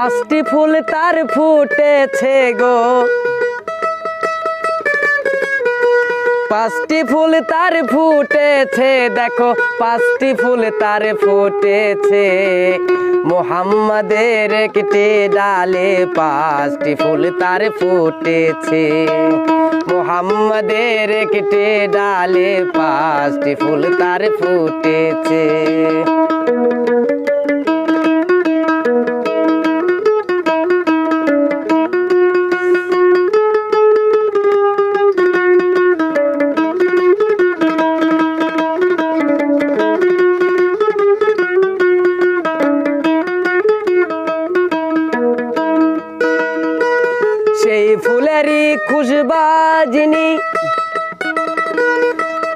পাঁচটি ফুল তার ফুটেছে গো, পাঁচটি ফুল তার ফুটেছে, দেখো পাঁচটি ফুল তার ফুটেছে। মুহাম্মাদের একটি ডালে পাঁচটি ফুল তার ফুটেছে, মুহাম্মাদের একটি ডালে পাঁচটি ফুল তার ফুটেছে। সেই ফুলেরই খুশবাজিনী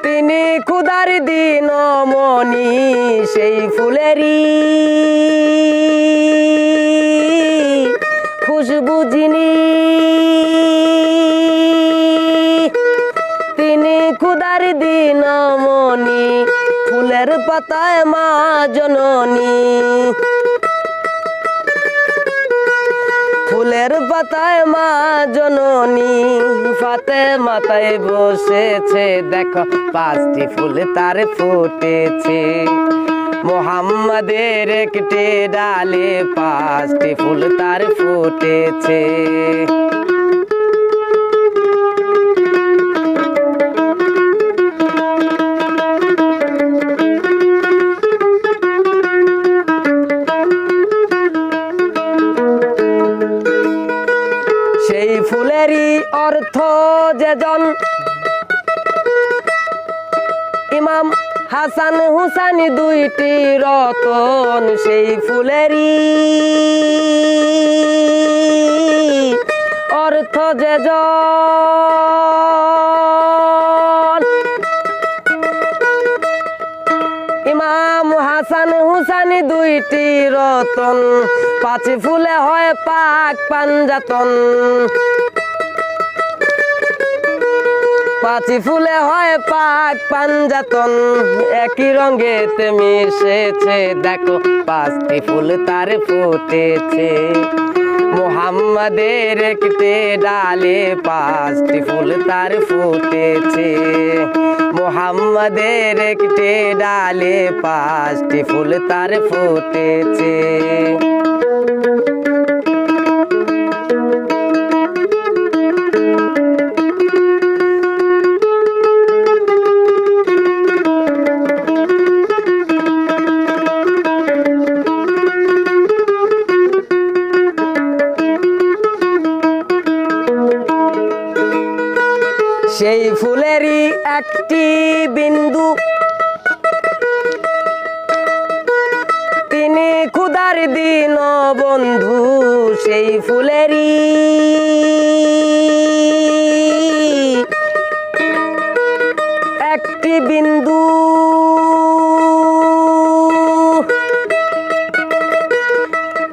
তিনি খুদার দিন মনি, সেই ফুলেরই খুশবু যিনি তিনি খুদার দিন মনি, ফুলের পাতায় মা জননী, ফুলের পাতায় মা জননী ফাতেমাতায় বসেছে, দেখো পাঁচটি ফুল তার ফুটেছে। মুহাম্মাদের একটি ডালে পাঁচটি ফুল তার ফুটেছে। সেই ফুলেরই অর্থ যেজন ইমাম হাসান হুসাইন দুইটি রতন, সেই ফুলেরই অর্থ যেজন ইমাম হাসান হুসাইন দুইটি রতন, পাঁচ ফুলে হয় পাক পাঞ্জাতন, পাঁচ ফুলে হয় পাক পাঞ্জাতন, একই রঙেতে মিশেছে, দেখো পাঁচটি ফুল তার ফুটেছে। মুহাম্মাদের একটি ডালে পাঁচটি ফুল তার ফুটেছে, মুহাম্মাদের একটি ডালে পাঁচটি ফুল তার ফুটেছে। সেই ফুলেরই একটি বিন্দু তিনি খুদার দিন বন্ধু, সেই ফুলেরই একটি বিন্দু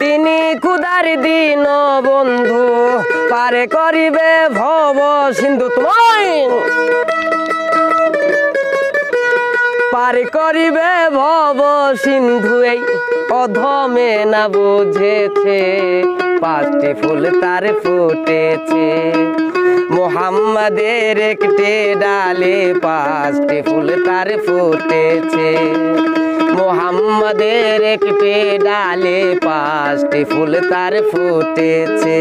তিনি খুদার দিন বন্ধু, পারে করিবে ভব সিন্ধু, তোমায় পারে করিবে ভব সিন্ধু, এই অধমে না বুঝেছে, পাঁচটি ফুল তার ফুটেছে। মুহাম্মাদের একটি ডালে পাঁচটি ফুল তার ফুটেছে, মুহাম্মাদের একটি ডালে পাঁচটি ফুল তার ফুটেছে।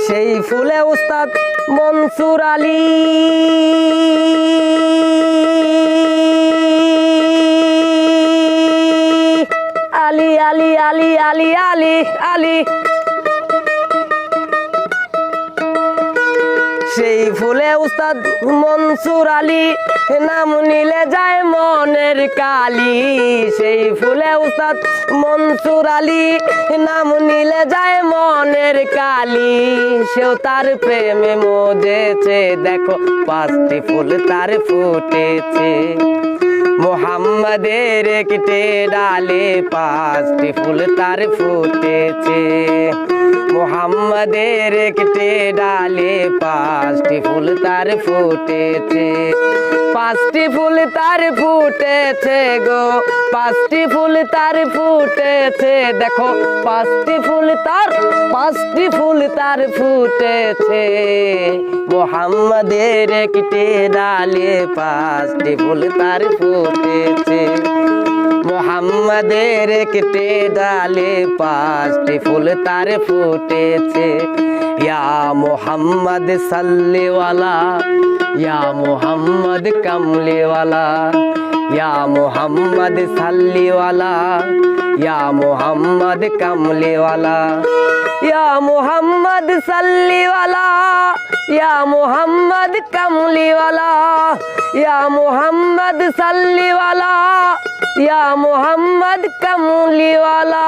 সেই ফুলে উস্তাদ মনসুর আলী আলী আলী আলী আলী আলী আলী সেই ফুলে উস্তাদ মনসুর আলী নাম নিলে যায় মনের কালি, সেই ফুলে উস্তাদ মনসুর আলী নাম নিলে যায় মনের কালি, সেও তার প্রেমে মজেছে, দেখো পাঁচটি ফুল তার ফুটেছে। মোহাম্মদের একটি ডালে পাঁচটি ফুল তার ফুটেছে মোহাম্মদের একটি ডালে পাঁচটি ফুল তার ফুটেছে পাঁচটি ফুল তার ফুটেছে গো পাঁচটি ফুল তার ফুটেছে দেখো পাঁচটি ফুল তার ফুটেছে মোহাম্মদের একটি ডালে পাঁচটি ফুল তার ফুটেছে মোহাম্মদের একটি ডালে পাঁচটি ফুল তার ফুটেছে ইয়া মোহাম্মদ সাল্লিওয়ালা ইয়া মোহাম্মদ কামলিওয়ালা ইয়া মোহাম্মদ সাল্লিওয়ালা ইয়া মোহাম্মদ কামলিওয়ালা ইয়া মোহাম্মদ সাল্লিওয়ালা ইয়া মোহাম্মদ কামলিওয়ালা ইয়া মোহাম্মদ সাল্লিওয়ালা ইয়া মোহাম্মদ কামলিওয়ালা।